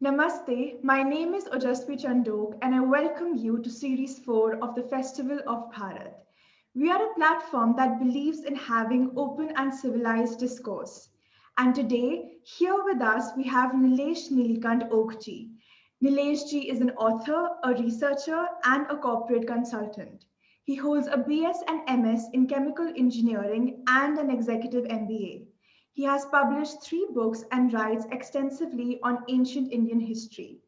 Namaste, my name is Ojasvi Chandok and I welcome you to Series 4 of the Festival of Bharat. We are a platform that believes in having open and civilized discourse. And today, here with us, we have Nilesh Nilkanth Oak ji. Nilesh ji is an author, a researcher, and a corporate consultant. He holds a BS and MS in chemical engineering and an executive MBA. He has published 3 books and writes extensively on ancient Indian history.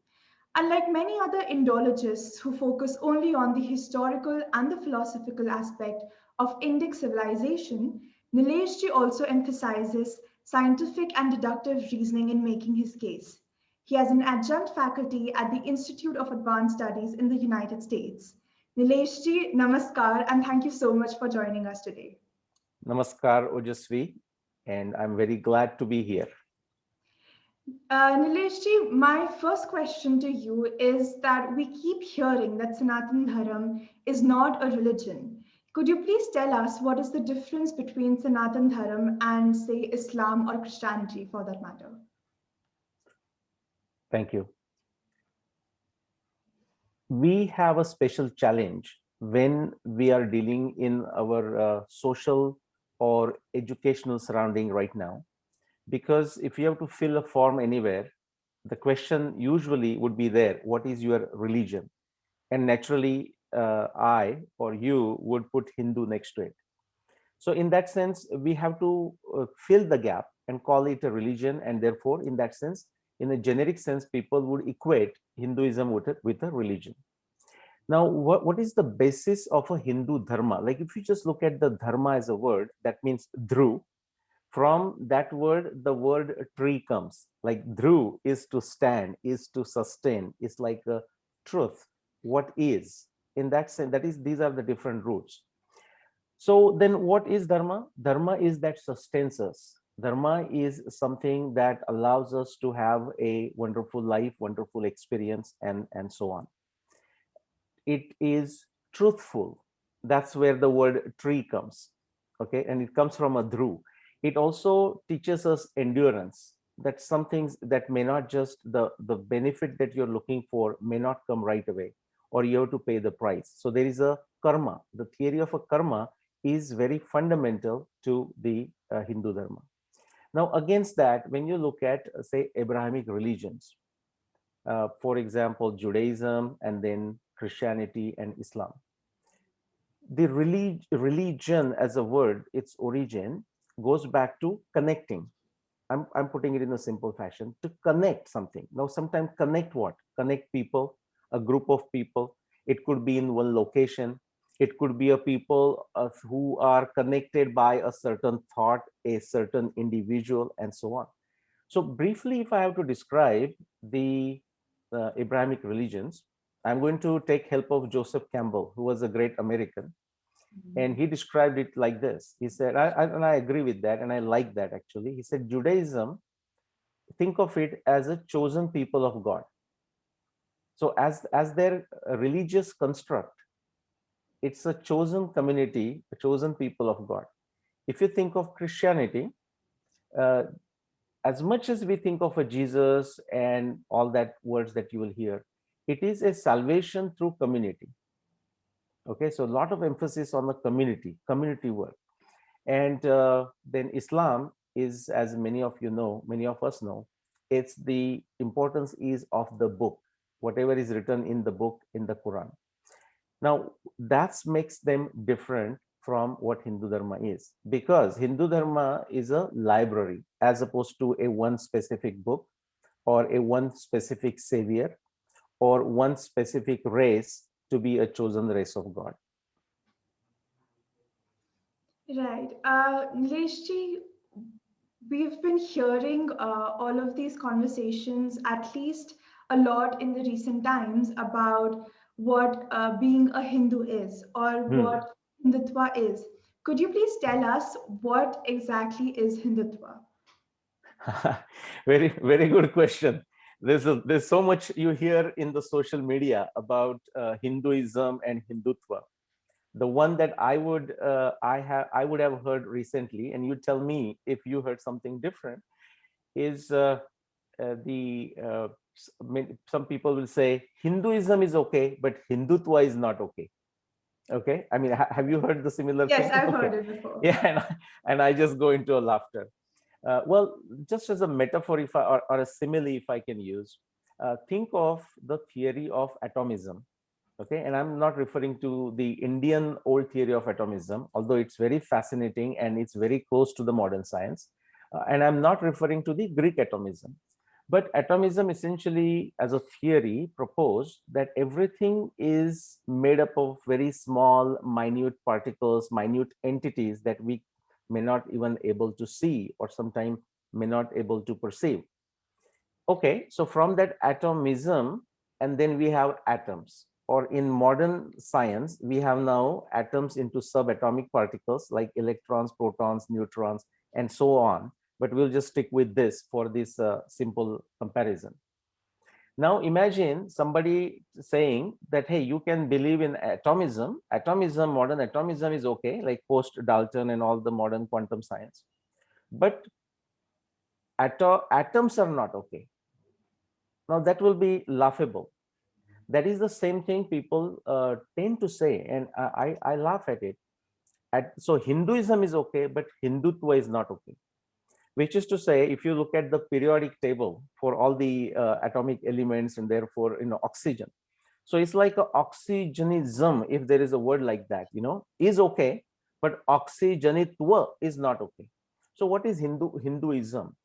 Unlike many other Indologists who focus only on the historical and the philosophical aspect of Indic civilization, Nileshji also emphasizes scientific and deductive reasoning in making his case. He has an adjunct faculty at the Institute of Advanced Studies in the United States. Nileshji, namaskar, and thank you so much for joining us today. Namaskar, Ojasvi, and I'm very glad to be here. Nileshji, my first question to you is that we keep hearing that Sanatan Dharam is not a religion. Could you please tell us what is the difference between Sanatan Dharam and, say, Islam or Christianity for that matter? Thank you. We have a special challenge when we are dealing in our social or educational surrounding right now, because if you have to fill a form anywhere, the question usually would be there, what is your religion? And naturally, I or you would put Hindu next to it. So in that sense, we have to fill the gap and call it a religion. And therefore, in that sense, in a generic sense, people would equate Hinduism with a religion. Now, what is the basis of a Hindu dharma? Like if you just look at the dharma as a word, that means dhru. From that word, the word tree comes. Like dhru is to stand, is to sustain, is like a truth. What is? In that sense, that is, these are the different roots. So then what is Dharma? Dharma is that sustains us. Dharma is something that allows us to have a wonderful life, wonderful experience, and so on. It is truthful. That's where the word tree comes. Okay, and it comes from a dhru. It also teaches us endurance. That some things that may not just the benefit that you're looking for may not come right away, or you have to pay the price. So there is a karma. The theory of a karma is very fundamental to the Hindu Dharma. Now, against that, when you look at, say, Abrahamic religions, for example, Judaism and then Christianity and Islam, the religion as a word, its origin goes back to connecting. I'm putting it in a simple fashion, to connect something. Now, sometimes connect what? Connect people, a group of people. It could be in one location. It could be a people who are connected by a certain thought, a certain individual, and so on. So briefly, if I have to describe the Abrahamic religions, I'm going to take help of Joseph Campbell, who was a great American. And he described it like this. He said, and I agree with that, and I like that actually. He said, Judaism, think of it as a chosen people of God. So as their religious construct, it's a chosen community, a chosen people of God. If you think of Christianity, uh, as much as we think of a Jesus and all that words that you will hear, it is a salvation through community. Okay, so a lot of emphasis on the community work. And then Islam is, as many of you know, many of us know, it's the importance is of the book, whatever is written in the book, in the Quran. Now, that makes them different from what Hindu Dharma is, because Hindu Dharma is a library as opposed to a one specific book or a one specific savior or one specific race to be a chosen race of God. Right. Nileshji, we've been hearing all of these conversations, at least a lot in the recent times, about what being a Hindu is or Hmm. what Hindutva is. Could you please tell us what exactly is Hindutva? Very good question. There's so much you hear in the social media about Hinduism and Hindutva. The one that I would have heard recently, and you tell me if you heard something different, is the some people will say Hinduism is okay, but Hindutva is not okay. Okay, I mean, have you heard the similar Yes, thing? I've Okay, heard it before. yeah, and I just go into a laughter. Well, just as a metaphor, if or a simile, if I can use, think of the theory of atomism. Okay, and I'm not referring to the Indian old theory of atomism, although it's very fascinating and it's very close to the modern science. And I'm not referring to the Greek atomism. But atomism essentially, as a theory, proposed that everything is made up of very small, minute particles, minute entities that we may not even able to see or sometimes may not able to perceive. Okay, so from that atomism, and then we have atoms, or in modern science, we have now atoms into subatomic particles like electrons, protons, neutrons, and so on. But we'll just stick with this for this simple comparison. Now imagine somebody saying that, hey, you can believe in atomism. Atomism, modern atomism is okay, like post Dalton and all the modern quantum science. But atoms are not okay. Now that will be laughable. That is the same thing people tend to say, and I laugh at it. So Hinduism is okay, but Hindutva is not okay. Which is to say, if you look at the periodic table for all the atomic elements and therefore, oxygen. So it's like a oxygenism, if there is a word like that, is okay, but oxygenitva is not okay. So what is Hinduism?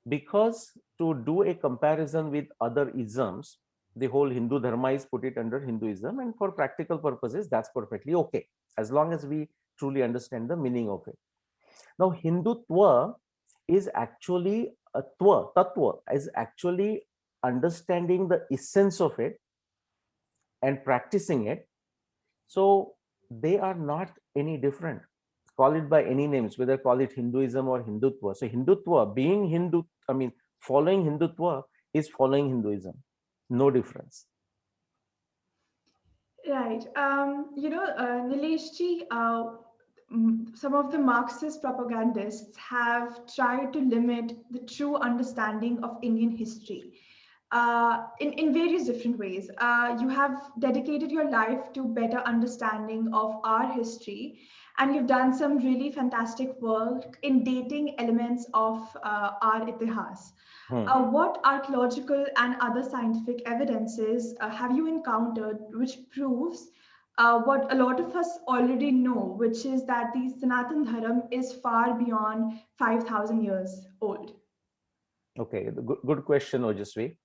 Because to do a comparison with other isms, the whole Hindu Dharma is put it under Hinduism, and for practical purposes, that's perfectly okay, as long as we truly understand the meaning of it. Now, Hindutva is actually a tattva is actually understanding the essence of it and practicing it. So they are not any different. Call it by any names, whether call it Hinduism or Hindutva. So Hindutva, being Hindu, I mean, following Hindutva is following Hinduism. No difference. Right. Nilesh ji, some of the Marxist propagandists have tried to limit the true understanding of Indian history in various different ways. You have dedicated your life to better understanding of our history, and you've done some really fantastic work in dating elements of our itihas. Hmm. What archaeological and other scientific evidences have you encountered which proves what a lot of us already know, which is that the Sanatan Dharma is far beyond 5,000 years old? Okay, good question, Ojasvi.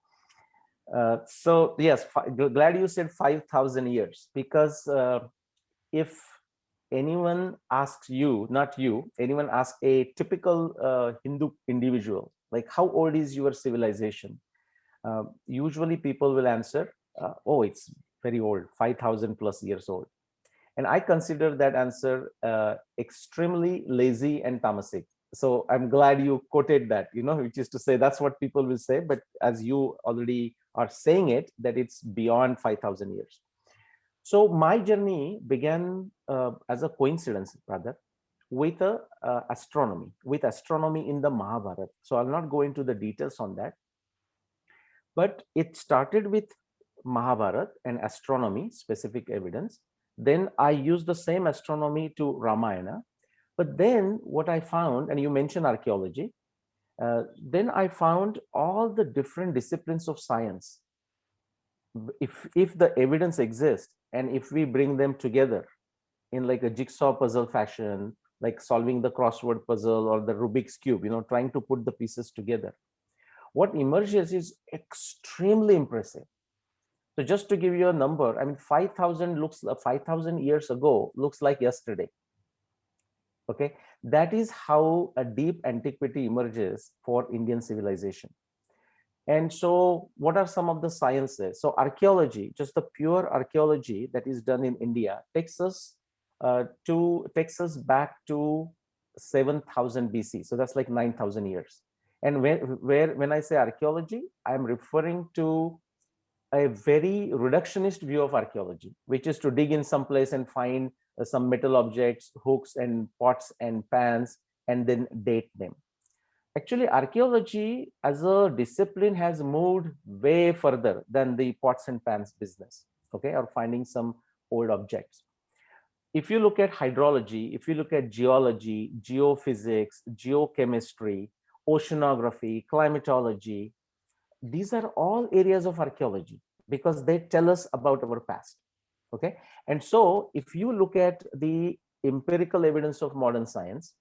So yes, glad you said 5,000 years, because if anyone asks you, not you, anyone asks a typical Hindu individual, like how old is your civilization? Usually people will answer, oh, it's very old, 5,000 plus years old. And I consider that answer extremely lazy and tamasic. So I'm glad you quoted that, which is to say that's what people will say. But as you already are saying it, that it's beyond 5,000 years. So my journey began as a coincidence, rather, with astronomy in the Mahabharata. So I'll not go into the details on that, but it started with Mahabharata and astronomy, specific evidence. Then I used the same astronomy to Ramayana. But then what I found, and you mentioned archaeology, then I found all the different disciplines of science. If the evidence exists and if we bring them together in like a jigsaw puzzle fashion, like solving the crossword puzzle or the Rubik's cube, trying to put the pieces together, what emerges is extremely impressive. So just to give you a number, I mean, 5,000 years ago looks like yesterday. Okay, that is how a deep antiquity emerges for Indian civilization. And so what are some of the sciences? So archaeology, just the pure archaeology that is done in India takes us back to 7,000 BC. So that's like 9,000 years. And when I say archaeology, I'm referring to a very reductionist view of archaeology, which is to dig in some place and find some metal objects, hooks and pots and pans, and then date them. Actually, archaeology as a discipline has moved way further than the pots and pans business, okay, or finding some old objects. If you look at hydrology, if you look at geology, geophysics, geochemistry, oceanography, climatology, these are all areas of archaeology because they tell us about our past. Okay. And so if you look at the empirical evidence of modern science,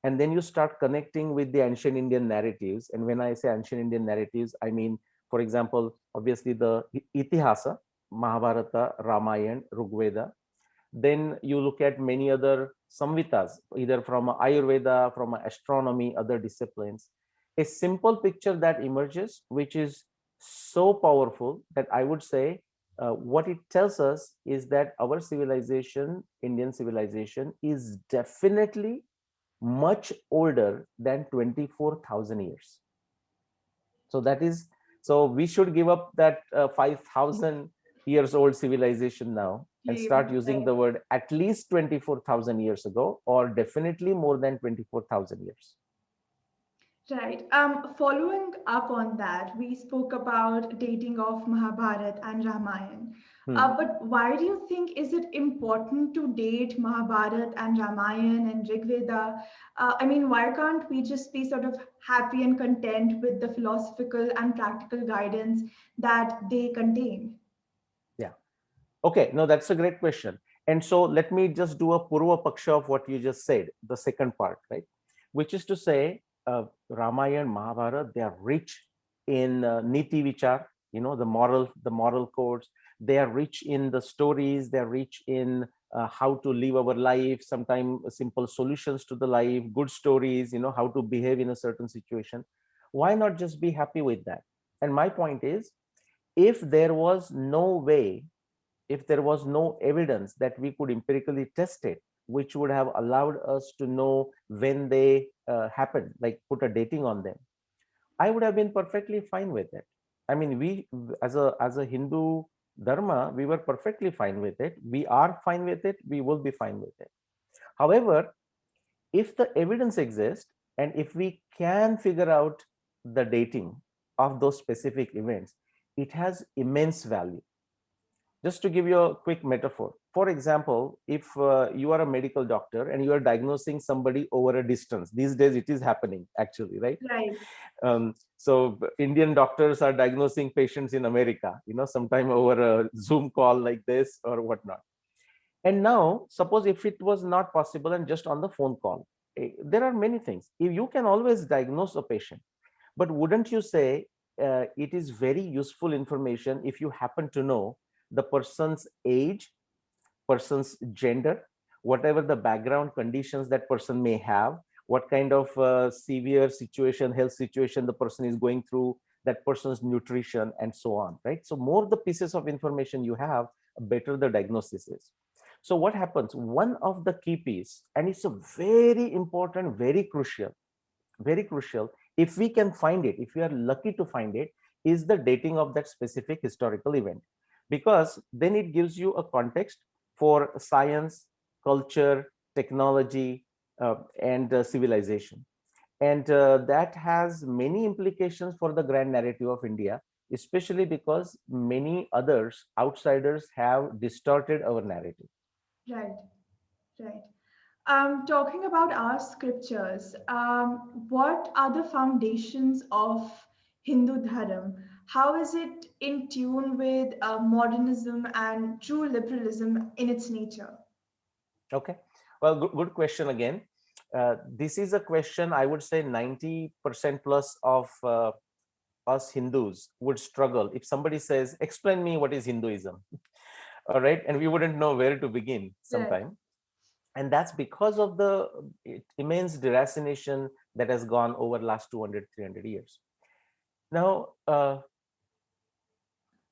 and then you start connecting with the ancient Indian narratives, and when I say ancient Indian narratives, I mean, for example, obviously the Itihasa, Mahabharata, Ramayana, Rigveda. Then you look at many other samvitas, either from Ayurveda, from astronomy, other disciplines. A simple picture that emerges, which is so powerful that I would say what it tells us is that our civilization, Indian civilization, is definitely much older than 24,000 years. So that is, so we should give up that 5,000 years old civilization now and start Dream, using right. the word at least 24,000 years ago, or definitely more than 24,000 years. Right. Following up on that, we spoke about dating of Mahabharata and Ramayana. Hmm. But why do you think is it important to date Mahabharata and Ramayana and Rig Veda? I mean, why can't we just be sort of happy and content with the philosophical and practical guidance that they contain? Yeah. Okay. No, that's a great question. And so let me just do a Purva Paksha of what you just said, the second part, right? Which is to say, Ramayana, Mahabharata, they are rich in niti vichar, the moral codes. They are rich in the stories. They are rich in how to live our life, sometimes simple solutions to the life, good stories, how to behave in a certain situation. Why not just be happy with that? And my point is, if there was no way, if there was no evidence that we could empirically test it, which would have allowed us to know when they happened, like put a dating on them, I would have been perfectly fine with it. I mean, we as a Hindu Dharma, we were perfectly fine with it. We are fine with it. We will be fine with it. However, if the evidence exists and if we can figure out the dating of those specific events, it has immense value. Just to give you a quick metaphor, for example, if you are a medical doctor and you are diagnosing somebody over a distance, these days it is happening actually, right? Right. So Indian doctors are diagnosing patients in America, sometime over a Zoom call like this or whatnot. And now, suppose if it was not possible and just on the phone call, there are many things. If you can always diagnose a patient, but wouldn't you say it is very useful information if you happen to know the person's age, person's gender, whatever the background conditions that person may have, what kind of severe situation, health situation the person is going through, that person's nutrition, and so on, right? So more the pieces of information you have, better the diagnosis is. So what happens? One of the key piece, and it's a very important, very crucial, if we can find it, if we are lucky to find it, is the dating of that specific historical event, because then it gives you a context for science, culture, technology, and civilization. And that has many implications for the grand narrative of India, especially because many others, outsiders, have distorted our narrative. Right. Right. Talking about our scriptures, what are the foundations of Hindu Dharma? How is it in tune with modernism and true liberalism in its nature? Okay. Well, good question again. This is a question I would say 90% plus of us Hindus would struggle if somebody says, explain me what is Hinduism. All right. And we wouldn't know where to begin Right. sometime. And that's because of the immense deracination that has gone over last 200, 300 years. Now,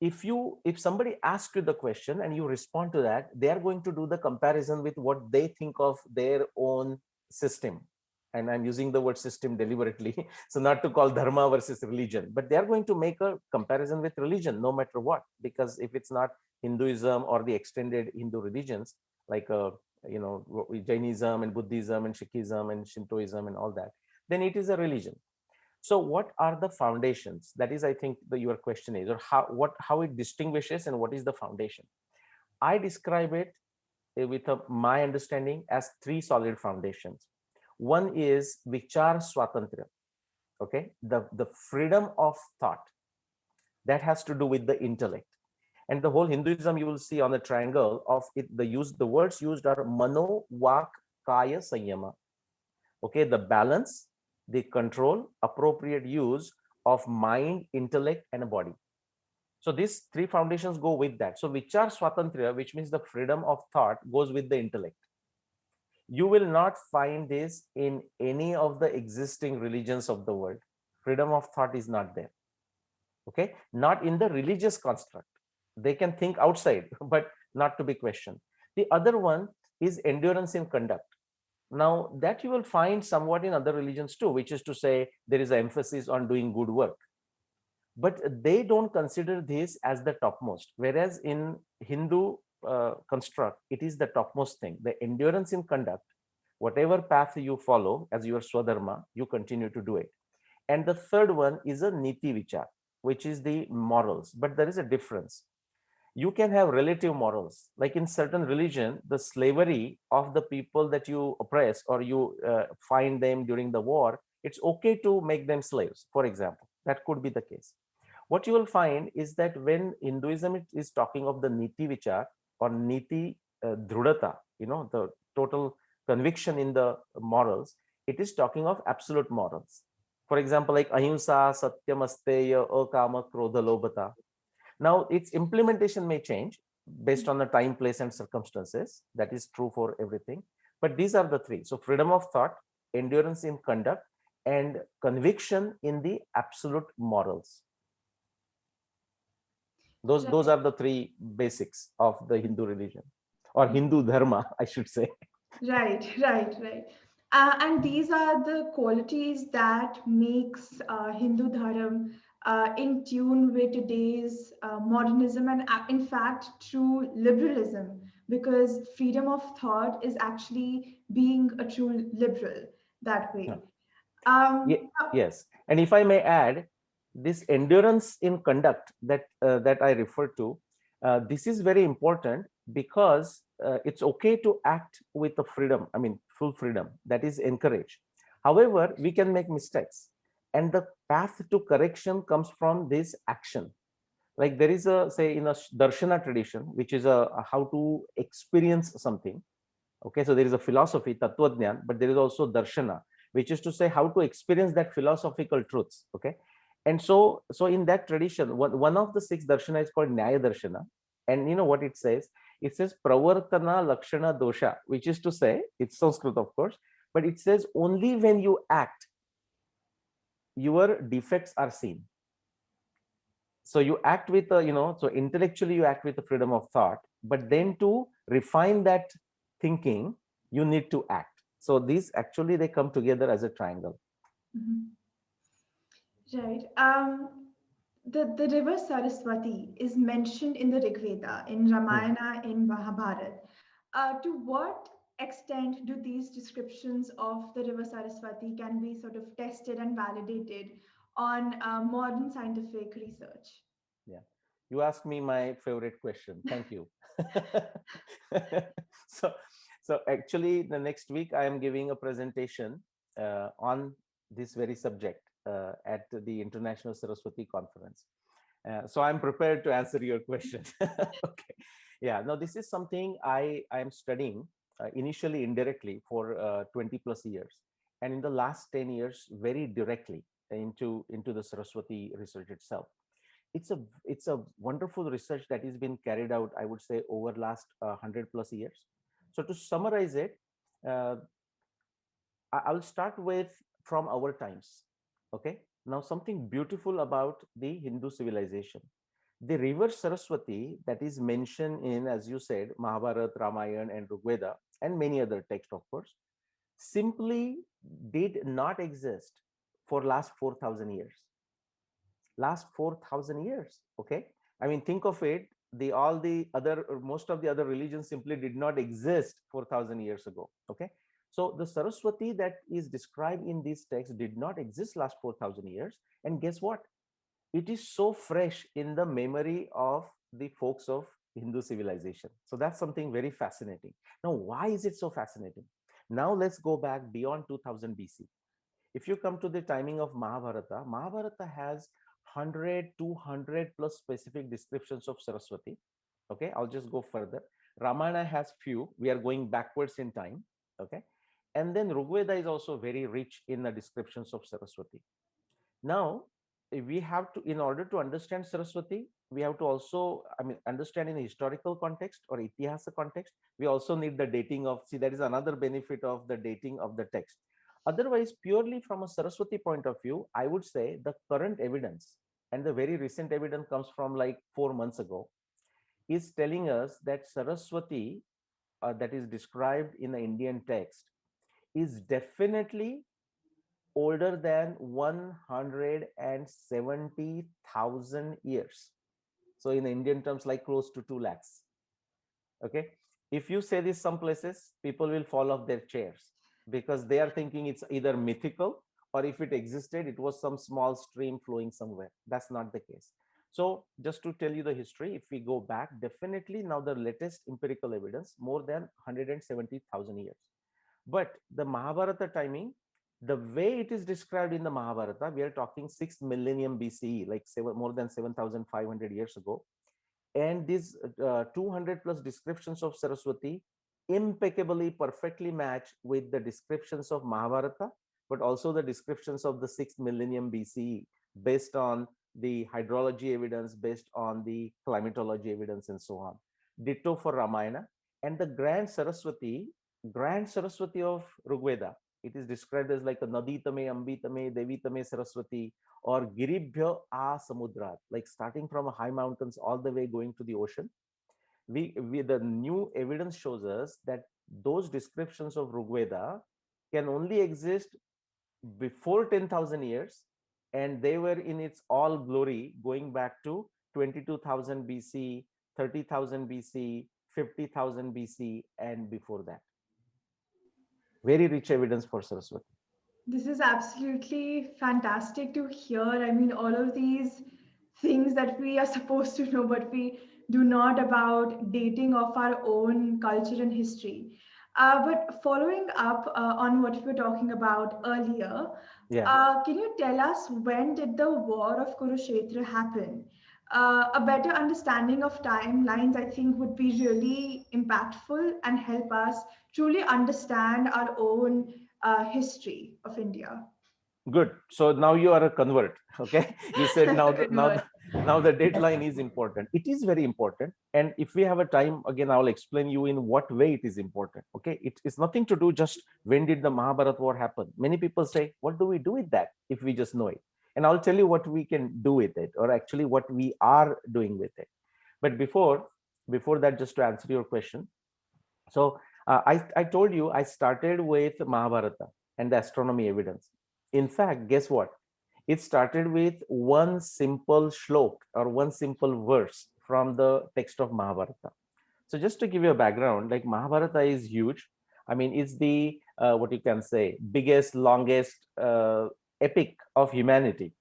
if somebody asks you the question and you respond to that, they are going to do the comparison with what they think of their own system. And I'm using the word system deliberately, so not to call dharma versus religion, but they are going to make a comparison with religion no matter what, because if it's not Hinduism or the extended Hindu religions like Jainism and Buddhism and Sikhism and Shintoism and all that, then it is a religion. So what are the foundations? That is, I think, your question is, or how it distinguishes and what is the foundation. I describe it with my understanding as three solid foundations. One is vichar swatantra, okay, the freedom of thought that has to do with the intellect. And the whole Hinduism, you will see on the triangle of it, the words used are mano, vak, kaya, sanyama. Okay, the balance, the control, appropriate use of mind, intellect, and a body. So these three foundations go with that. So vichar swatantra, which means the freedom of thought, goes with the intellect. You will not find this in any of the existing religions of the world. Freedom of thought is not there. Okay, not in the religious construct. They can think outside, but not to be questioned. The other one is endurance in conduct. Now that you will find somewhat in other religions too, which is to say there is an emphasis on doing good work, but they don't consider this as the topmost, whereas in Hindu construct it is the topmost thing, the endurance in conduct. Whatever path you follow as your swadharma, you continue to do it. And the third one is a niti vichar, which is the morals, but there is a difference. You can have relative morals, like in certain religion, the slavery of the people that you oppress or you find them during the war, it's okay to make them slaves, for example. That could be the case. What you will find is that when Hinduism is talking of the niti vichar or niti dhrudata, the total conviction in the morals, it is talking of absolute morals. For example, like ahimsa, satyam, asteya, akama, krodha, lobhata. Now its implementation may change based on the time, place, and circumstances. That is true for everything, but these are the three. So freedom of thought, endurance in conduct, and conviction in the absolute morals. Those are the three basics of the Hindu religion, or Hindu dharma, I should say. Right. And these are the qualities that makes Hindu Dharma in tune with today's modernism and, in fact, true liberalism, because freedom of thought is actually being a true liberal that Yeah. way. Um, Yes, and if I may add, this endurance in conduct that I refer to, this is very important because it's okay to act with the freedom. I mean, full freedom that is encouraged. However, we can make mistakes, and the path to correction comes from this action. Like there is a, say, in a darshana tradition, which is a how to experience something. Okay, so there is a philosophy, Tattvajnan, but there is also Darshana, which is to say how to experience that philosophical truths. Okay, and so in that tradition, one of the six Darshana is called Nyaya Darshana, and you know what it says? It says Pravartana Lakshana Dosha, which is to say, it's Sanskrit, of course, but it says only when you act, your defects are seen. So you act with so intellectually you act with the freedom of thought, but then to refine that thinking, you need to act. So these actually they come together as a triangle. mhm. Right. The river Saraswati is mentioned in the Rig Veda, in Hmm. Ramayana, in Mahabharata. To what extent do these descriptions of the river Saraswati can be sort of tested and validated on modern scientific research? Yeah, you asked me my favorite question. Thank you. so so actually the next week I am giving a presentation on this very subject at the International Saraswati Conference. So I'm prepared to answer your question. Okay. Yeah, no, this is something I am studying initially indirectly for 20 plus years, and in the last 10 years very directly into the Saraswati research itself. It's a wonderful research that has been carried out, I would say, over last 100 plus years. So to summarize it, uh, I'll start with from our times. Okay. Now, something beautiful about the Hindu civilization. The river Saraswati that is mentioned in, as you said, Mahabharata, Ramayana, and Rigveda, and many other texts, of course, simply did not exist for last 4,000 years. Last 4,000 years. Okay. I mean, think of it. Most of the other religions simply did not exist 4,000 years ago. Okay. So the Saraswati that is described in this text did not exist last 4,000 years. And guess what? It is so fresh in the memory of the folks of Hindu civilization. So that's something very fascinating. Now, why is it so fascinating? Now let's go back beyond 2000 BC. If you come to the timing of Mahabharata, Mahabharata has 100, 200 plus specific descriptions of Saraswati. Okay, I'll just go further. Ramayana has few. We are going backwards in time. Okay, and then Rigveda is also very rich in the descriptions of Saraswati. Now, we have to, in order to understand Saraswati, we have to also, I mean, understand in a historical context or itihasa context. We also need the dating of, see, that is another benefit of the dating of the text. Otherwise, purely from a Saraswati point of view, I would say the current evidence, and the very recent evidence comes from like 4 months ago, is telling us that Saraswati, that is described in the Indian text, is definitely older than 170,000 years. So in Indian terms, like close to 2 lakhs. Okay. If you say this some places, people will fall off their chairs because they are thinking it's either mythical, or if it existed, it was some small stream flowing somewhere. That's not the case. So just to tell you the history, if we go back, definitely now the latest empirical evidence, more than 170,000 years. But the Mahabharata timing, the way it is described in the Mahabharata, we are talking 6 millennium BCE, like more than 7,500 years ago. And these 200 plus descriptions of Saraswati impeccably, perfectly match with the descriptions of Mahabharata, but also the descriptions of the 6th millennium BCE, based on the hydrology evidence, based on the climatology evidence, and so on. Ditto for Ramayana. And the grand Saraswati of Rigveda, it is described as like a Naditame, Ambitame, Devitame Saraswati, or Giribhya a Samudrat, like starting from high mountains all the way going to the ocean. The new evidence shows us that those descriptions of Rigveda can only exist before 10,000 years, and they were in its all glory going back to 22,000 BC, 30,000 BC, 50,000 BC, and before that. Very rich evidence for Saraswati. This is absolutely fantastic to hear. I mean, all of these things that we are supposed to know, but we do not, about dating of our own culture and history. But following up on what we were talking about earlier, Yeah. can you tell us when did the war of Kurukshetra happen? A better understanding of timelines, I think, would be really impactful and help us truly understand our own history of India. Good. So now you are a convert. Okay. You said now the now Convert. the now the deadline is important. It is very important. And if we have a time, again, I'll explain you in what way it is important. Okay. It's nothing to do just when did the Mahabharata war happen. Many people say, what do we do with that if we just know it? And I'll tell you what we can do with it, or actually what we are doing with it. But before that, just to answer your question. So I told you I started with Mahabharata and the astronomy evidence. In fact, guess what? It started with one simple shlok, or one simple verse from the text of Mahabharata. So just to give you a background, like Mahabharata is huge. I mean, it's the what you can say biggest, longest epic of humanity.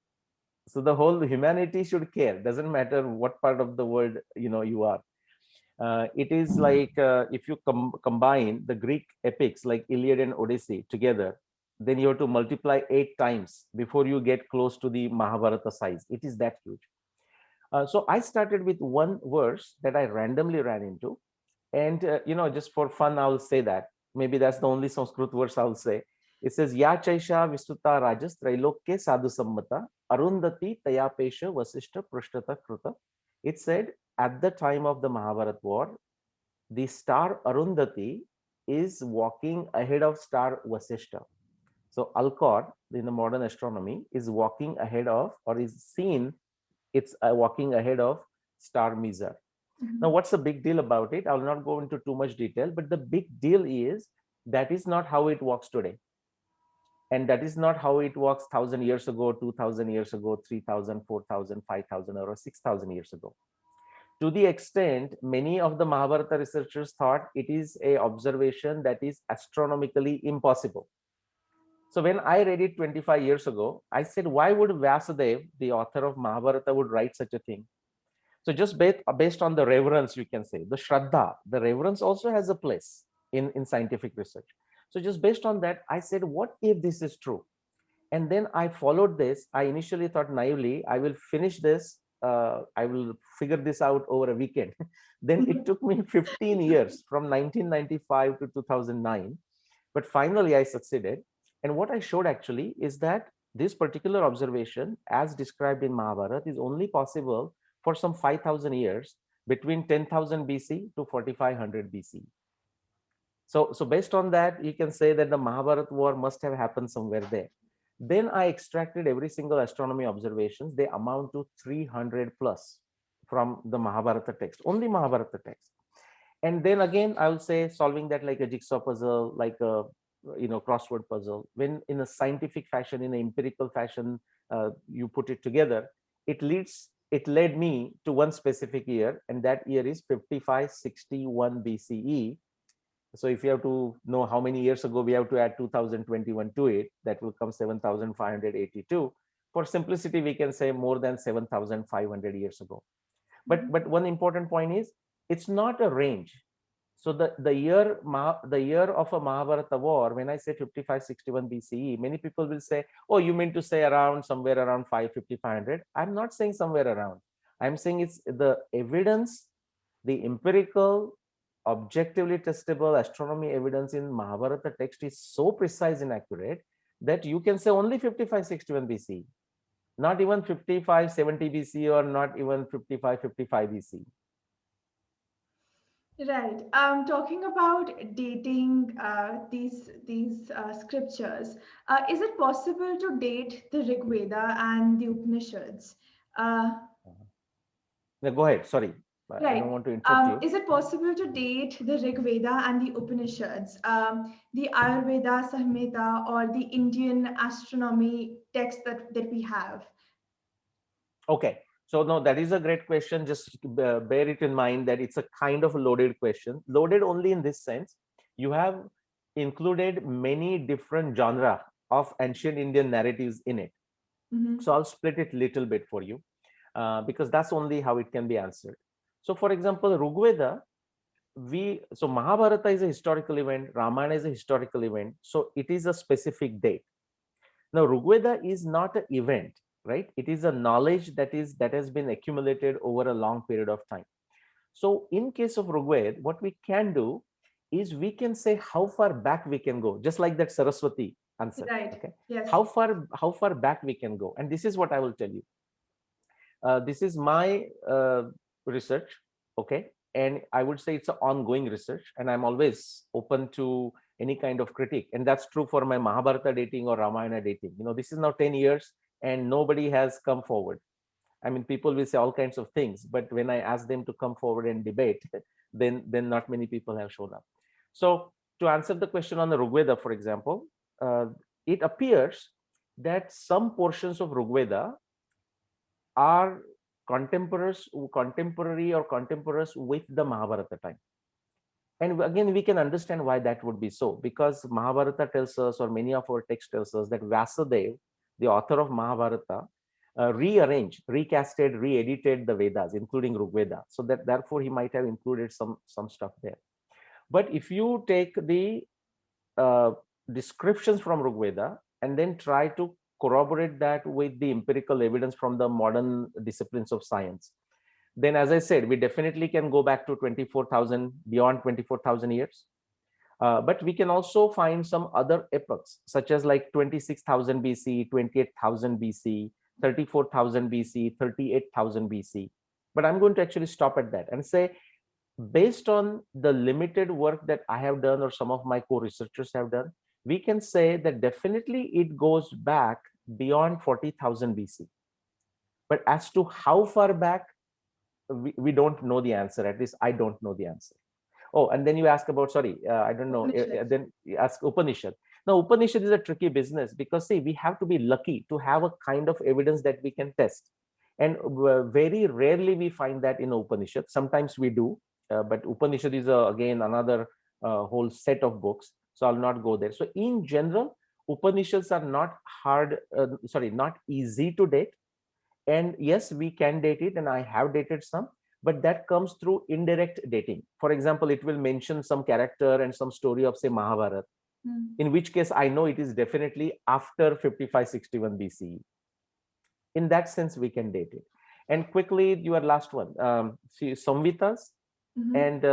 So the whole humanity should care. Doesn't matter what part of the world you are. It is like if you combine the Greek epics like Iliad and Odyssey together, then you have to multiply 8 times before you get close to the Mahabharata size. It is that huge. So I started with one verse that I randomly ran into, and just for fun, I'll say that. Maybe that's the only Sanskrit verse I'll say. It says, Ya Chaisha Vistuta Rajas Trailokya Sadhu Sammata Arundhati Tayapesha Vasishta Prashtata Kruta. It said, at the time of the Mahabharata war, the star Arundhati is walking ahead of star Vasishta. So Alcor, in the modern astronomy, is walking ahead of, or is seen, it's walking ahead of star Mizar. Now, Mhm. what's the big deal about it? I'll not go into too much detail, but the big deal is that is not how it works today. And that is not how it works 1,000 years ago, 2,000 years ago, 3,000, 4,000, 5,000, or 6,000 years ago. to the extent many of the Mahabharata researchers thought it is a observation that is astronomically impossible. So when I read it 25 years ago, I said, why would Vyasadeva, the author of Mahabharata, would write such a thing? So just based on the reverence, you can say, the Shraddha, the reverence also has a place in scientific research. So just based on that, I said, what if this is true? And then I followed this. I initially thought naively, I will finish this. I will figure this out over a weekend. Then it took me 15 years from 1995 to 2009. But finally, I succeeded. And what I showed actually is that this particular observation, as described in Mahabharata, is only possible for some 5,000 years between 10,000 BC to 4,500 BC. So based on that, you can say that the Mahabharata war must have happened somewhere there. Then I extracted every single astronomy observations. They amount to 300 plus from the Mahabharata text, only Mahabharata text. And then again, I will say solving that like a jigsaw puzzle, like a crossword puzzle. When in a scientific fashion, in an empirical fashion, you put it together, it led me to one specific year, and that year is 5561 BCE. So if you have to know how many years ago, we have to add 2021 to it. That will come 7,582. For simplicity, we can say more than 7,500 years ago. But one important point is, it's not a range. So the year of a Mahabharata war, when I say 5561 BCE, many people will say, oh, you mean to say around somewhere around 5,500. I'm not saying somewhere around. I'm saying it's the evidence, the empirical, objectively testable astronomy evidence in Mahabharata text is so precise and accurate that you can say only 5561 BC, not even 5570 BC, or not even 5555 BC. Right. Talking about dating these scriptures, is it possible to date the Rig Veda and the Upanishads? Uh, Now go ahead. Sorry, I don't right. want to interrupt you. Is it possible to date the Rig Veda and the Upanishads, the Ayurveda Samhita, or the Indian astronomy text that we have? Okay. So no, that is a great question. Just bear it in mind that it's a kind of a loaded question. Loaded only in this sense, you have included many different genre of ancient Indian narratives in it. So I'll split it little bit for you, because that's only how it can be answered. So for example, Rigveda, so Mahabharata is a historical event, Ramayana is a historical event, so it is a specific date. Now Rigveda is not an event, right? It is a knowledge that has been accumulated over a long period of time. So in case of Rigveda, what we can do is we can say how far back we can go, just like that Saraswati answer. Right. Okay, Yes. how far back we can go, and this is what I will tell you. This is my research, okay, and I would say it's an ongoing research, and I'm always open to any kind of critique, and that's true for my Mahabharata dating or Ramayana dating. This is now 10 years, and nobody has come forward. I mean, people will say all kinds of things, but when I ask them to come forward and debate, then not many people have shown up. So to answer the question on the Rigveda, for example, it appears that some portions of Rigveda are contemporary or contemporaneous with the Mahabharata time. And again, we can understand why that would be so, because Mahabharata tells us, or many of our texts tells us, that Vyasadeva, the author of Mahabharata, rearranged, recasted, re-edited the Vedas, including Rigveda. So that therefore he might have included some stuff there. But if you take the descriptions from Rigveda and then try to corroborate that with the empirical evidence from the modern disciplines of science, then as I said, we definitely can go back to 24,000, beyond 24,000 years. But we can also find some other epochs, such as like 26,000 BC, 28,000 BC, 34,000 BC, 38,000 BC. But I'm going to actually stop at that and say, based on the limited work that I have done or some of my co-researchers have done, we can say that definitely it goes back beyond 40,000 BC. But as to how far back, we don't know the answer. At least I don't know the answer. Oh, and then you ask about, sorry, I don't know. Then you ask Upanishad. Now, Upanishad is a tricky business because, see, we have to be lucky to have a kind of evidence that we can test. And very rarely we find that in Upanishad. Sometimes we do, but Upanishad is again another whole set of books, so I'll not go there. So in general, Upanishads are not hard, not easy to date. And yes, we can date it, and I have dated some, but that comes through indirect dating. For example, it will mention some character and some story of, say, Mahabharata, in which case I know it is definitely after 5561 BCE. In that sense, we can date it. And quickly, your last one, see, Samvitas, and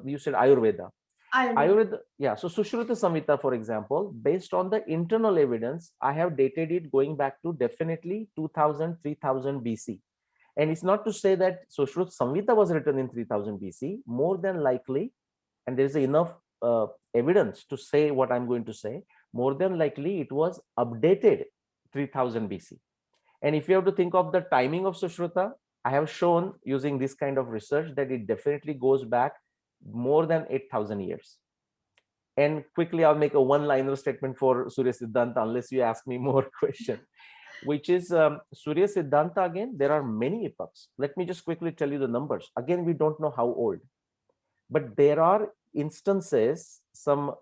you said Ayurveda. Ayurveda. Ayurveda, yeah. So Sushruta Samhita, for example, based on the internal evidence, I have dated it going back to definitely 2000, 3000 BC. And it's not to say that Sushruta Samhita was written in 3000 BC, more than likely, and there's enough evidence to say what I'm going to say, more than likely it was updated 3000 BC. And if you have to think of the timing of Sushruta, I have shown using this kind of research that it definitely goes back more than 8,000 years. And quickly, I'll make a one-liner statement for Surya Siddhanta, unless you ask me more question, which is Surya Siddhanta. Again, there are many epochs. Let me just quickly tell you the numbers. Again, we don't know how old, but there are instances, some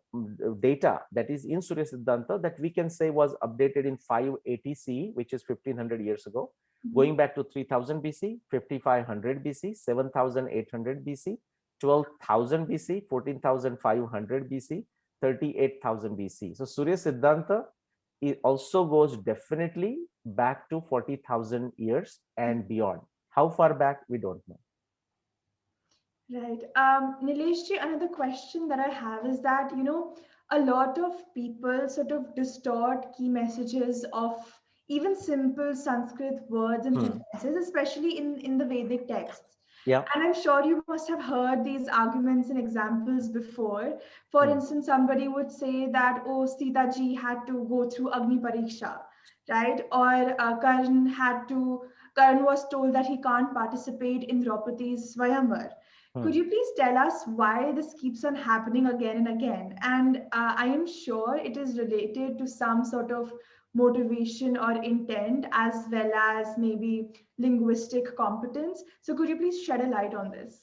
data that is in Surya Siddhanta that we can say was updated in 580 CE, which is 1500 years ago, going back to 3000 BC, 5500 BC, 7800 BC, 12,000 BC, 14,500 BC, 38,000 BC. So Surya Siddhanta, it also goes definitely back to 40,000 years and beyond. How far back, we don't know. Right. Nileshji, another question that I have is that, a lot of people sort of distort key messages of even simple Sanskrit words and sentences, especially in the Vedic texts. Yeah. And I'm sure you must have heard these arguments and examples before. For instance, somebody would say that, oh, Sita ji had to go through Agni Pariksha, right? Or Karan was told that he can't participate in Draupadi's Swayamvar. Could you please tell us why this keeps on happening again and again? And I am sure it is related to some sort of motivation or intent, as well as maybe linguistic competence. So could you please shed a light on this?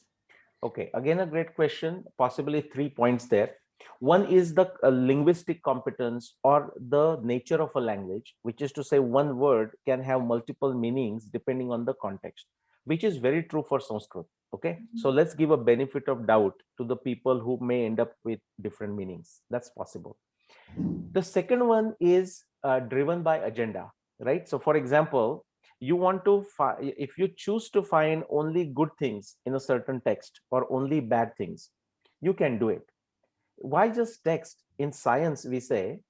Okay, again, a great question, possibly 3 points there. One is the linguistic competence or the nature of a language, which is to say one word can have multiple meanings depending on the context, which is very true for Sanskrit. Okay, so let's give a benefit of doubt to the people who may end up with different meanings. That's possible. The second one is driven by agenda, right? So for example, you want to if you choose to find only good things in a certain text or only bad things, you can do it. Why just text? In science, we say,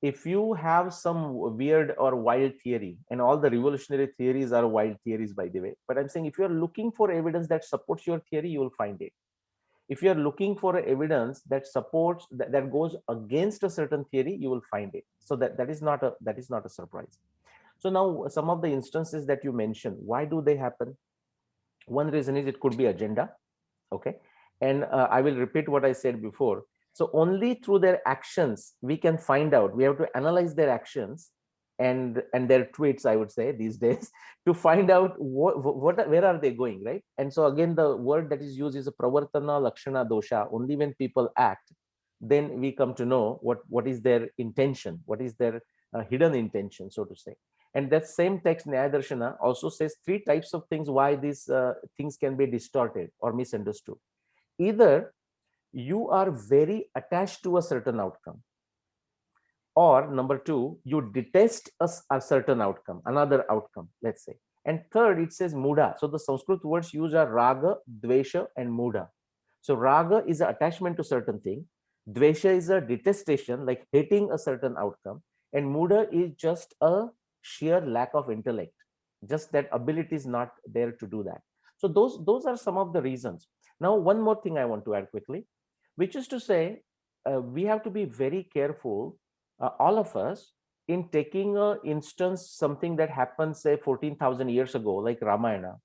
if you have some weird or wild theory, and all the revolutionary theories are wild theories, by the way, but I'm saying if you're looking for evidence that supports your theory, you will find it. If you are looking for evidence that supports that goes against a certain theory, you will find it. So that is not a surprise. So now some of the instances that you mentioned, why do they happen? One reason is it could be agenda. Okay, and I will repeat what I said before. So only through their actions we can find out. We have to analyze their actions and their tweets, I would say, these days, to find out where are they going, right? And so again, the word that is used is a pravartana lakshana dosha. Only when people act, then we come to know what is their intention, what is their hidden intention, so to say. And that same text, Nyaya Darshana, also says 3 types of things why these things can be distorted or misunderstood. Either you are very attached to a certain outcome, or number 2, you detest a certain outcome, another outcome, let's say. And third, it says muda. So the Sanskrit words used are raga, dvesha, and muda. So raga is an attachment to certain thing, dvesha is a detestation, like hating a certain outcome, and muda is just a sheer lack of intellect, just that ability is not there to do that. So those are some of the reasons. Now, one more thing I want to add quickly, which is to say, we have to be very careful, all of us, in taking a instance, something that happened, say, 14,000 years ago, like Ramayana,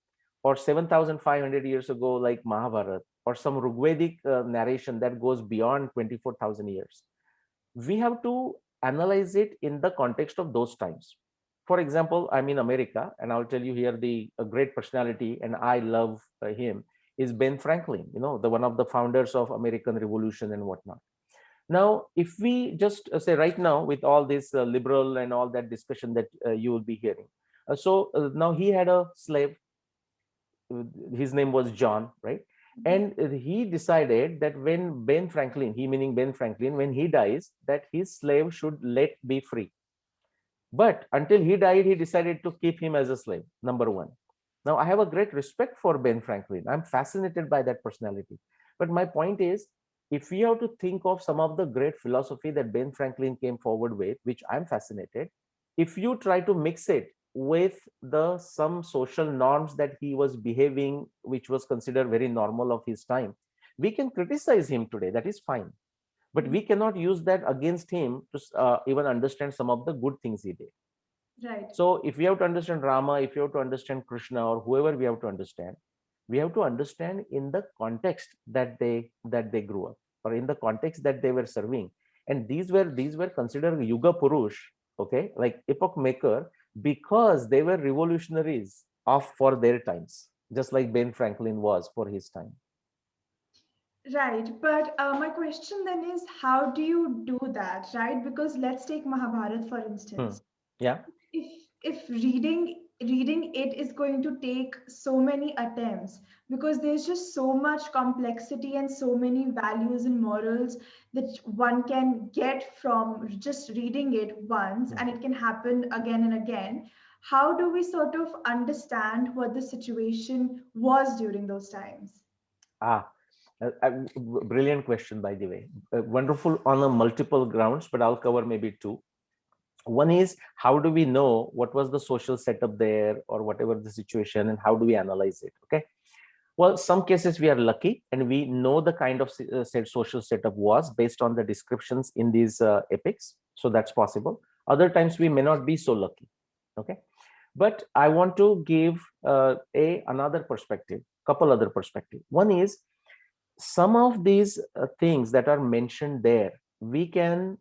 or 7,500 years ago, like Mahabharata, or some Rigvedic narration that goes beyond 24,000 years. We have to analyze it in the context of those times. For example, I'm in America, and I'll tell you here the a great personality, and I love him, is Ben Franklin, the one of the founders of American Revolution and whatnot. Now, if we just say right now, with all this liberal and all that discussion that you will be hearing, now he had a slave. His name was John, right? And he decided that when Ben Franklin, he meaning Ben Franklin, when he dies, that his slave should let be free. But until he died, he decided to keep him as a slave, number one. Now, I have a great respect for Ben Franklin. I'm fascinated by that personality. But my point is, if we have to think of some of the great philosophy that Ben Franklin came forward with, which I'm fascinated, if you try to mix it with the some social norms that he was behaving, which was considered very normal of his time, we can criticize him today. That is fine, but we cannot use that against him to even understand some of the good things he did. Right. So if we have to understand Rama, if you have to understand Krishna, or whoever we have to understand in the context that they grew up, or in the context that they were serving. And these were considered yuga purush, okay, like epoch maker, because they were revolutionaries of for their times, just like Ben Franklin was for his time. Right, but my question then is, how do you do that, right? Because let's take Mahabharata for Hmm. instance. Yeah. If reading it is going to take so many attempts, because there's just so much complexity and so many values and morals that one can get from just reading it once, Hmm. and it can happen again and again. How do we sort of understand what the situation was during those times? Ah, brilliant question, by the way. Wonderful on a multiple grounds, but I'll cover maybe two. One is, how do we know what was the social setup there, or whatever the situation, and how do we analyze it? Okay. Well, some cases we are lucky and we know the kind of social setup was based on the descriptions in these epics. So that's possible. Other times we may not be so lucky. Okay. But I want to give another perspective, couple other perspective. One is, some of these things that are mentioned there, we can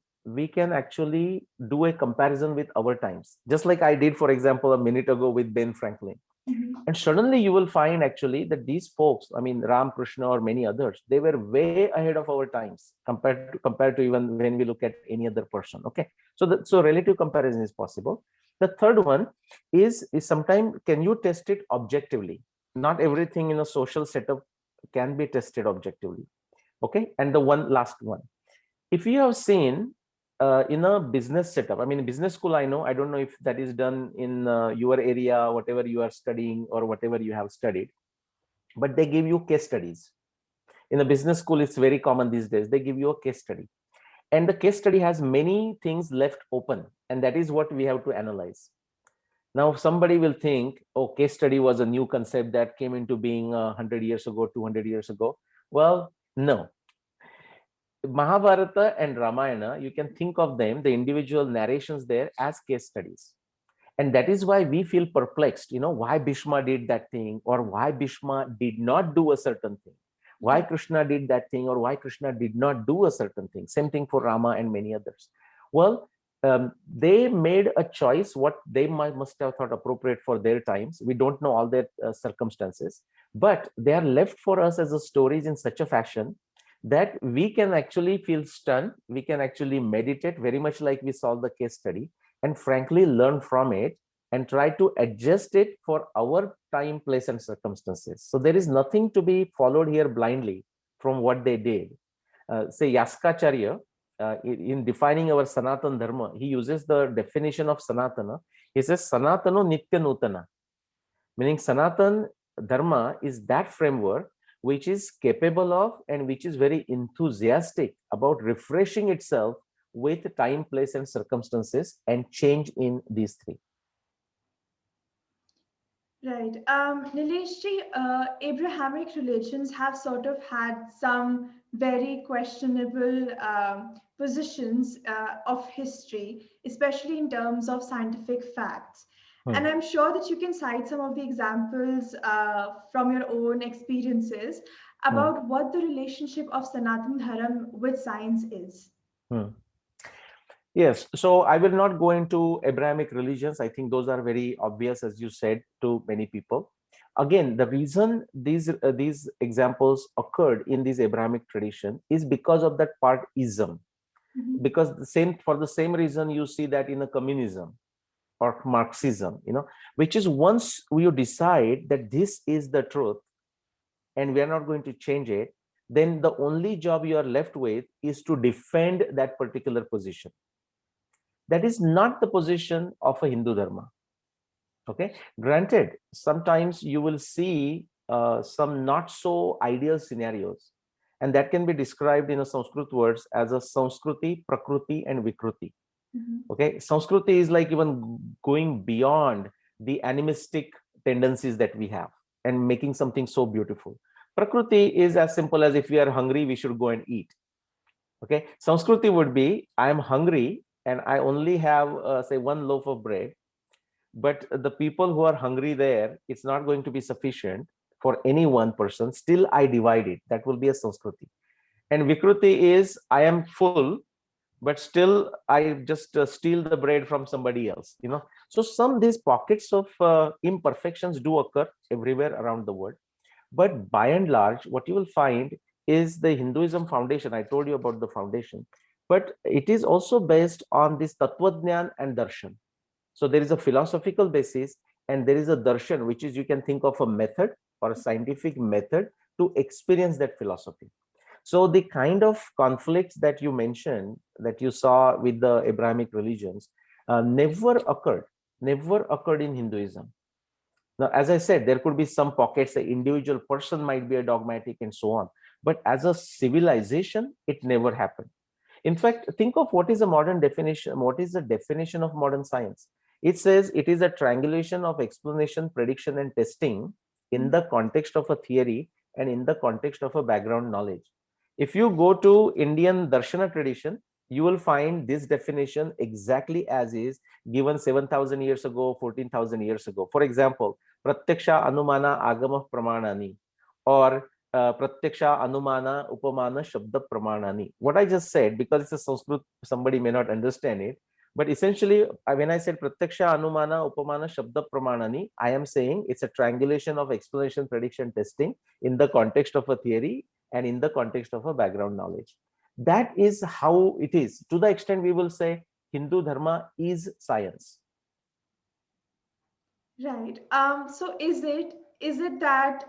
actually do a comparison with our times, just like I did, for example, a minute ago with Ben Franklin. Mhm. And suddenly you will find actually that these folks, I mean Ram Krishna or many others, they were way ahead of our times, compared to even when we look at any other person. Okay. So relative comparison is possible. The third one is sometimes, can you test it objectively? Not everything in a social setup can be tested objectively. Okay. And the one last one, if you have seen in a business setup, I mean, in business school, I don't know if that is done in your area, whatever you are studying or whatever you have studied, but they give you case studies. In a business school, it's very common these days. They give you a case study, and the case study has many things left open, and that is what we have to analyze. Now, somebody will think, oh, case study was a new concept that came into being 100 years ago, 200 years ago. Well, no. Mahabharata and Ramayana, you can think of them, the individual narrations there, as case studies. And that is why we feel perplexed, why Bhishma did that thing, or why Bhishma did not do a certain thing, why Right. Krishna did that thing, or why Krishna did not do a certain thing. Same thing for Rama and many others. Well, they made a choice what they must have thought appropriate for their times. We don't know all their circumstances, but they are left for us as a stories in such a fashion that we can actually feel stunned. We can actually meditate, very much like we saw the case study, and frankly learn from it and try to adjust it for our time, place, and circumstances. So there is nothing to be followed here blindly from what they did. Say Yaskacharya, in defining our Sanatan Dharma, he uses the definition of Sanatana. He says Sanatano Nitya Nutana, meaning Sanatan Dharma is that framework which is capable of and which is very enthusiastic about refreshing itself with time, place, and circumstances, and change in these three. Right. Nileshji, Abrahamic religions have sort of had some very questionable positions of history, especially in terms of scientific facts. Hmm. And I'm sure that you can cite some of the examples from your own experiences Hmm. about what the relationship of Sanatan Dharma with science is. Hmm. Yes, so I will not go into Abrahamic religions. I think those are very obvious, as you said, to many people. Again, the reason these examples occurred in this Abrahamic tradition is because of that part ism. Mhm. Because the same for the same reason you see that in a communism or Marxism, which is once you decide that this is the truth and we are not going to change it, then the only job you are left with is to defend that particular position. That is not the position of a Hindu Dharma. Okay, granted, sometimes you will see some not so ideal scenarios, and that can be described in a Sanskrit words as a Sanskriti, Prakruti, and Vikruti. Mhm. Okay, Sanskriti is like even going beyond the animistic tendencies that we have and making something so beautiful. Prakriti is as simple as if we are hungry, we should go and eat. Okay, Sanskriti would be I am hungry and I only have say one loaf of bread, but the people who are hungry there, it's not going to be sufficient for any one person. Still, I divide it. That will be a Sanskriti. And Vikruti is I am full, but still I just steal the bread from somebody else. So some these pockets of imperfections do occur everywhere around the world, but by and large what you will find is the Hinduism foundation. I told you about the foundation, but it is also based on this tattvajnan and darshan. So there is a philosophical basis and there is a darshan, which is you can think of a method or a scientific method to experience that philosophy. So the kind of conflicts that you mentioned that you saw with the Abrahamic religions never occurred in Hinduism. Now, as I said, there could be some pockets, the individual person might be a dogmatic and so on. But as a civilization, it never happened. In fact, think of what is a modern definition. What is the definition of modern science? It says it is a triangulation of explanation, prediction, and testing in Mhm. the context of a theory and in the context of a background knowledge. If you go to Indian Darshana tradition, you will find this definition exactly as is given 7,000 years ago, 14,000 years ago. For example, Pratyaksha Anumana Agama Pramanani, or Pratyaksha Anumana Upamana Shabda Pramanani. What I just said, because it's a Sanskrit, somebody may not understand it. But essentially, when I said Pratyaksha Anumana Upamana Shabda Pramanani, I am saying it's a triangulation of explanation, prediction, testing in the context of a theory and in the context of a background knowledge. That is how it is. To the extent we will say Hindu Dharma is science. Right. So is it that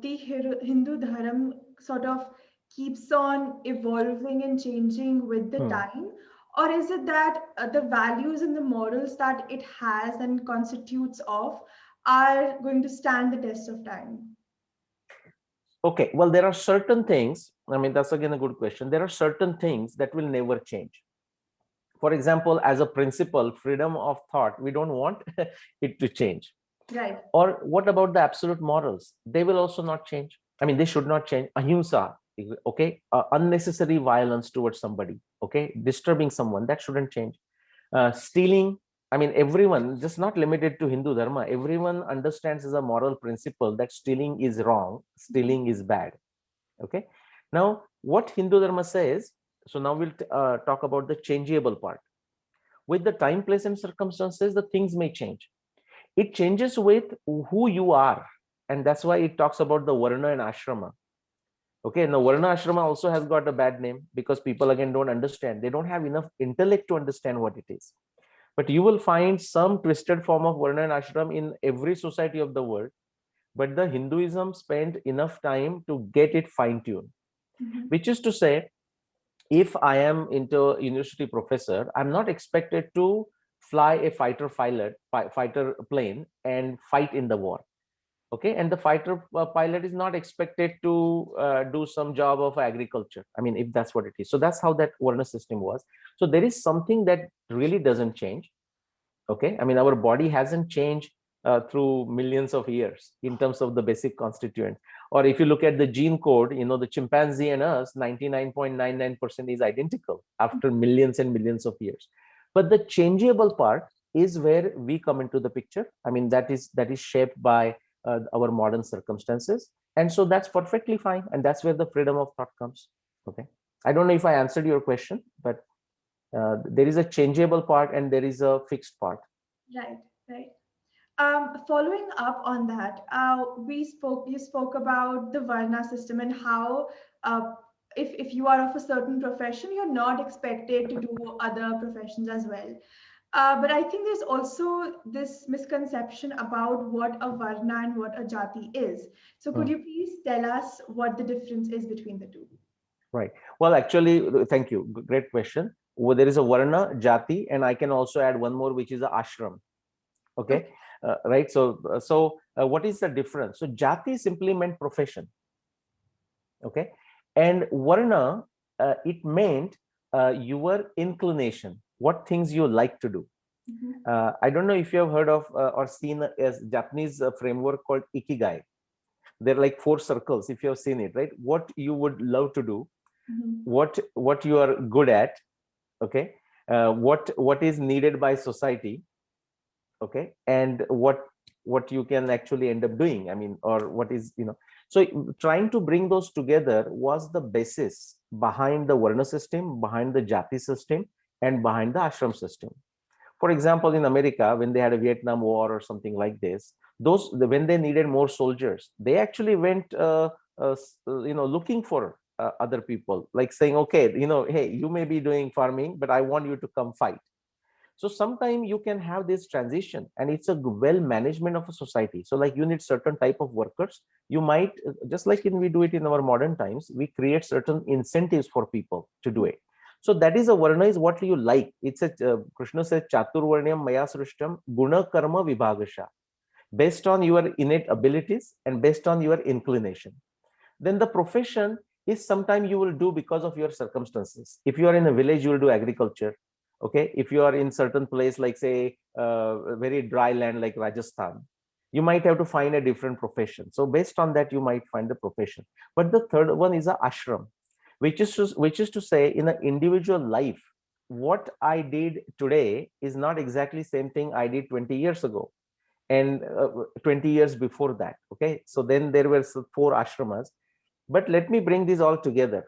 the Hindu Dharma sort of keeps on evolving and changing with the Hmm. time, or is it that the values and the morals that it has and constitutes of are going to stand the test of time? Okay, well, there are certain things. I mean, that's again a good question. There are certain things that will never change. For example, as a principle, freedom of thought, we don't want it to change. Right. Or what about the absolute morals? They will also not change. I mean, they should not change. Ahimsa, okay, unnecessary violence towards somebody, okay, disturbing someone, that shouldn't change. Stealing, I mean, everyone, just not limited to Hindu Dharma, everyone understands as a moral principle that stealing is wrong, stealing is bad. Okay. Now, what Hindu Dharma says, so now we'll talk about the changeable part. With the time, place, and circumstances, the things may change. It changes with who you are. And that's why it talks about the varna and ashrama. Okay, now varna ashrama also has got a bad name because people again don't understand. They don't have enough intellect to understand what it is. But you will find some twisted form of varna and ashram in every society of the world. But the Hinduism spent enough time to get it fine-tuned, Mhm. which is to say, if I am into university professor, I'm not expected to fly a fighter plane and fight in the war. Okay, and the fighter pilot is not expected to do some job of agriculture. I mean, if that's what it is. So that's how that Varna system was. So there is something that really doesn't change. Okay, I mean, our body hasn't changed through millions of years in terms of the basic constituent. Or if you look at the gene code, the chimpanzee and us, 99.99% is identical after millions and millions of years. But the changeable part is where we come into the picture. I mean, that is shaped by our modern circumstances, and so that's perfectly fine, and that's where the freedom of thought comes. Okay, I don't know if I answered your question, but There is a changeable part and there is a fixed part. Right, right. Following up on that, you spoke about the Varna system and how if you are of a certain profession, you're not expected to do other professions as well. But I think there's also this misconception about what a Varna and what a Jati is. So could Hmm. you please tell us what the difference is between the two? Right. Well, actually, thank you. Great question. Well, there is a Varna, Jati, and I can also add one more, which is a ashram. Okay. Okay. Right. What is the difference? So Jati simply meant profession. Okay. And Varna, it meant your inclination, what things you like to do. Mhm, I don't know if you have heard of or seen a Japanese framework called Ikigai. There are like four circles, if you have seen it, right? What you would love to do, mhm, what you are good at, okay, what is needed by society, okay, and what you can actually end up doing, I mean, or what is, so trying to bring those together was the basis behind the Varna system, behind the Jati system, and behind the ashram system. For example, in America, when they had a Vietnam War or something like this, when they needed more soldiers, they actually went looking for other people, like saying, okay, hey, you may be doing farming, but I want you to come fight. So sometimes you can have this transition, and it's a well management of a society. So like you need certain type of workers. You might, just like we do it in our modern times, we create certain incentives for people to do it. So that is a Varna, is what you like. It's a Krishna says chaturvarnyam maya srishtam guna karma vibhagasha, based on your innate abilities and based on your inclination. Then the profession is sometime you will do because of your circumstances. If you are in a village, you will do agriculture. Okay, if you are in certain place, like say very dry land like Rajasthan, you might have to find a different profession. So based on that, you might find the profession. But the third one is a ashram, which is to say, in an individual life, what I did today is not exactly same thing I did 20 years ago, and 20 years before that. Okay, so then there were four ashramas. But let me bring these all together,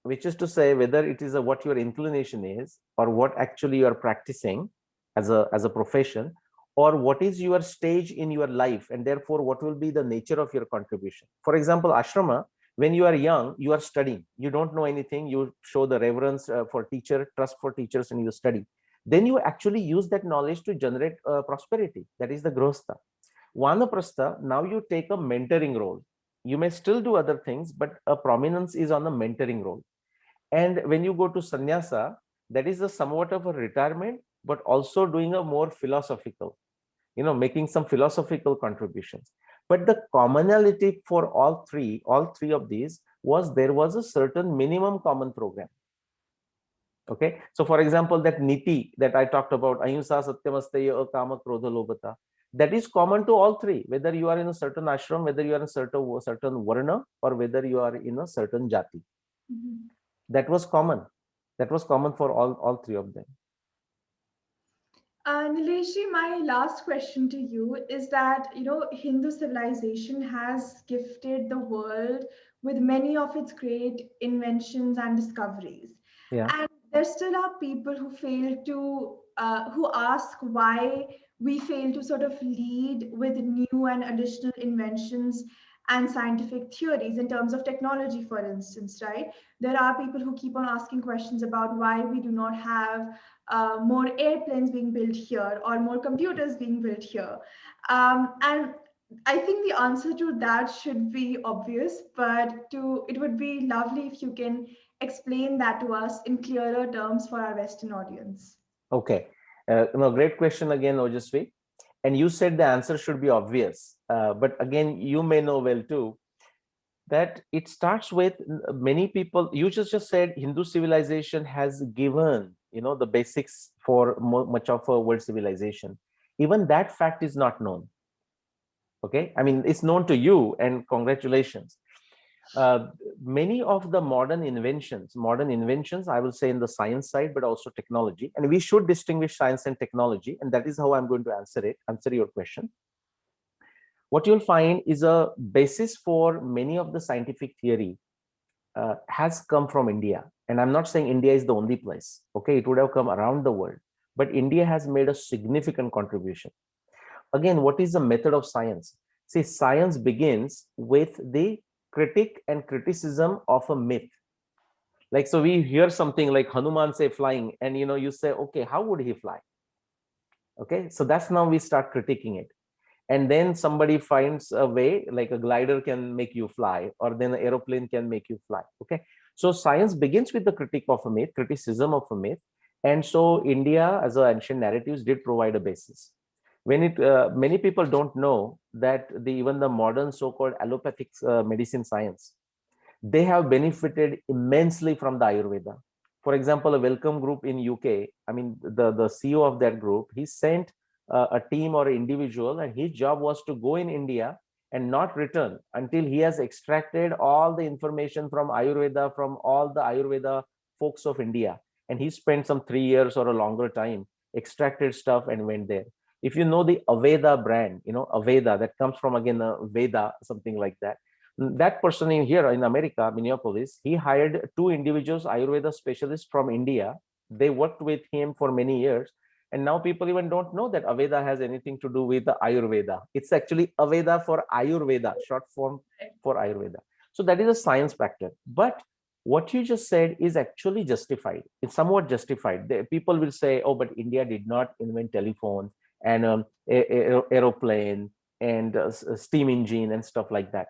which is to say, whether it is what your inclination is, or what actually you are practicing as a profession, or what is your stage in your life, and therefore what will be the nature of your contribution. For example, ashrama, when you are young, you are studying, you don't know anything, you show the reverence for teacher, trust for teachers, and you study. Then you actually use that knowledge to generate prosperity. That is the grostha. Vanaprastha, now you take a mentoring role. You may still do other things, but a prominence is on the mentoring role. And when you go to sannyasa, that is a somewhat of a retirement, but also doing a more philosophical, making some philosophical contributions. But the commonality for all three of these, was there was a certain minimum common program. Okay, so for example, that niti that I talked about, ahimsa satyamasteya akama krodha lobhata, that is common to all three, whether you are in a certain ashram, whether you are in a certain varna, or whether you are in a certain jati. mhm. That was common for all three of them. Nileshi, my last question to you is that, Hindu civilization has gifted the world with many of its great inventions and discoveries. Yeah. And there still are people who ask why we fail to sort of lead with new and additional inventions and scientific theories in terms of technology, for instance, right? There are people who keep on asking questions about why we do not have more airplanes being built here or more computers being built here. And I think the answer to that should be obvious, but it would be lovely if you can explain that to us in clearer terms for our Western audience. Okay. No, great question again, Ojasvi. And you said the answer should be obvious, but again, you may know well too that it starts with many people. You just said Hindu civilization has given, the basics for much of a world civilization. Even that fact is not known. Okay, I mean, it's known to you, and congratulations. uh, Many of the modern inventions, I will say, in the science side, but also technology, and we should distinguish science and technology, and that is how I'm going to answer your question. What you'll find is a basis for many of the scientific theory has come from India. And I'm not saying India is the only place. Okay, it would have come around the world, but India has made a significant contribution. Again, what is the method of science? See, science begins with the critique and criticism of a myth. Like, so we hear something like Hanuman say flying, and you say, okay, how would he fly? Okay, so that's now we start critiquing it. And then somebody finds a way, like a glider can make you fly, or then an aeroplane can make you fly. Okay, so science begins with the critique of a myth, criticism of a myth. And so India, as a ancient narratives, did provide a basis. When it many people don't know that even the modern so-called allopathic medicine science, they have benefited immensely from the Ayurveda. For example, a welcome group in UK, I mean, the CEO of that group, he sent a team or an individual, and his job was to go in India and not return until he has extracted all the information from Ayurveda, from all the Ayurveda folks of India. And he spent some 3 years or a longer time, extracted stuff and went there. If you know the Aveda brand, Aveda, that comes from, again, a Veda, something like that. That person in here in America, Minneapolis, he hired two individuals, Ayurveda specialists from India. They worked with him for many years. And now people even don't know that Aveda has anything to do with the Ayurveda. It's actually Aveda for Ayurveda, short form for Ayurveda. So that is a science factor. But what you just said is actually justified. It's somewhat justified. People will say, oh, but India did not invent telephone and aeroplane and steam engine and stuff like that.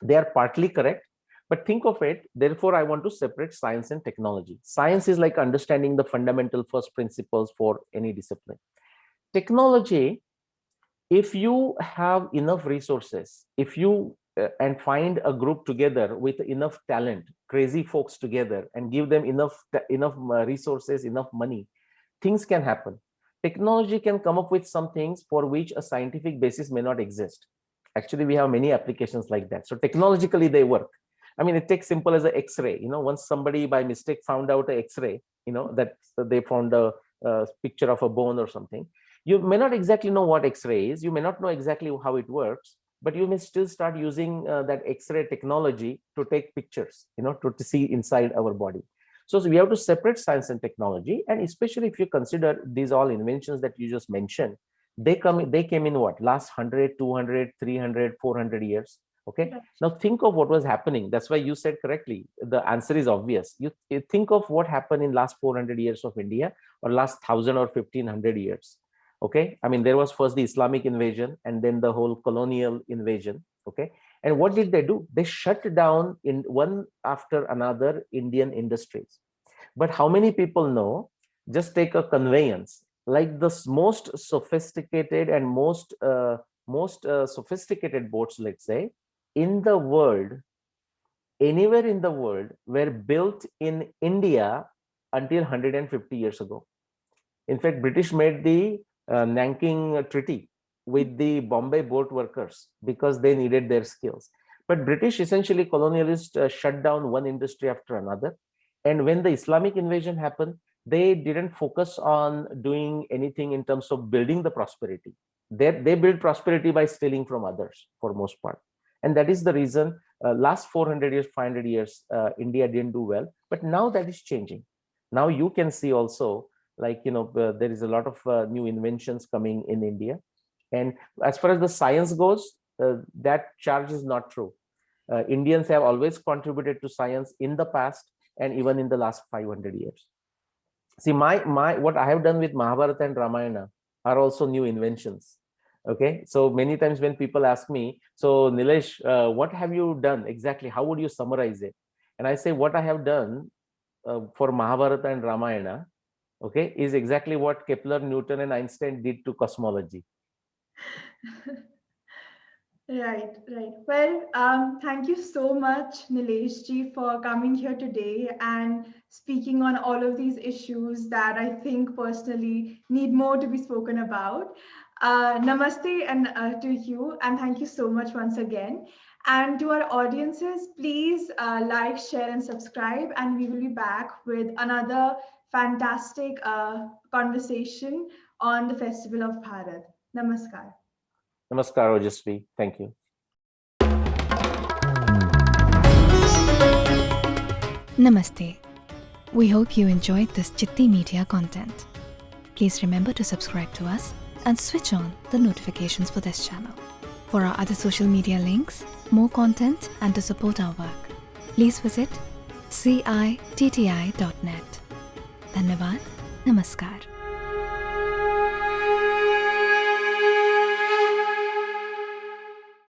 They are partly correct, but think of it. Therefore, I want to separate science and technology. Science is like understanding the fundamental first principles for any discipline. Technology, if you have enough resources, if you and find a group together with enough talent, crazy folks together, and give them enough resources, enough money, things can happen. Technology can come up with some things for which a scientific basis may not exist. Actually, we have many applications like that. So technologically, they work. I mean, it takes simple as an X-ray. Once somebody by mistake found out an X-ray, that they found a picture of a bone or something. You may not exactly know what X-ray is. You may not know exactly how it works, but you may still start using that X-ray technology to take pictures, to see inside our body. So we have to separate science and technology. And especially if you consider these all inventions that you just mentioned, they came in what, last 100, 200, 300, 400 years. Okay, now think of what was happening. That's why you said correctly, the answer is obvious. You think of what happened in last 400 years of India, or last 1000 or 1500 years. Okay, I mean, there was first the Islamic invasion and then the whole colonial invasion. Okay, and what did they do? They shut down in one after another Indian industries. But how many people know? Just take a conveyance, like the most sophisticated and most sophisticated boats, let's say, in the world, anywhere in the world, were built in India until 150 years ago. In fact, British made the Nanking Treaty with the Bombay boat workers because they needed their skills. But British, essentially colonialists, shut down one industry after another. And when the Islamic invasion happened, they didn't focus on doing anything in terms of building the prosperity. They build prosperity by stealing from others for most part. And that is the reason last 400 years, 500 years, India didn't do well. But now that is changing. Now you can see also, like, there is a lot of new inventions coming in India. And as far as the science goes, that charge is not true. Indians have always contributed to science in the past and even in the last 500 years. See, what I have done with Mahabharata and Ramayana are also new inventions. Okay, so many times when people ask me, so Nilesh, what have you done exactly? How would you summarize it? And I say, what I have done for Mahabharata and Ramayana, okay, is exactly what Kepler, Newton, and Einstein did to cosmology. Right, right. Well, thank you so much, Nilesh ji, for coming here today and speaking on all of these issues that I think personally need more to be spoken about. Namaste and to you, and thank you so much once again. And to our audiences, please like, share, and subscribe. And we will be back with another fantastic conversation on the Festival of Bharat. Namaskar. Namaskar, Ojasvi. Thank you. Namaste. We hope you enjoyed this Citti Media content. Please remember to subscribe to us and switch on the notifications for this channel. For our other social media links, more content and to support our work, please visit citti.net. Dhanyavad. Namaskar.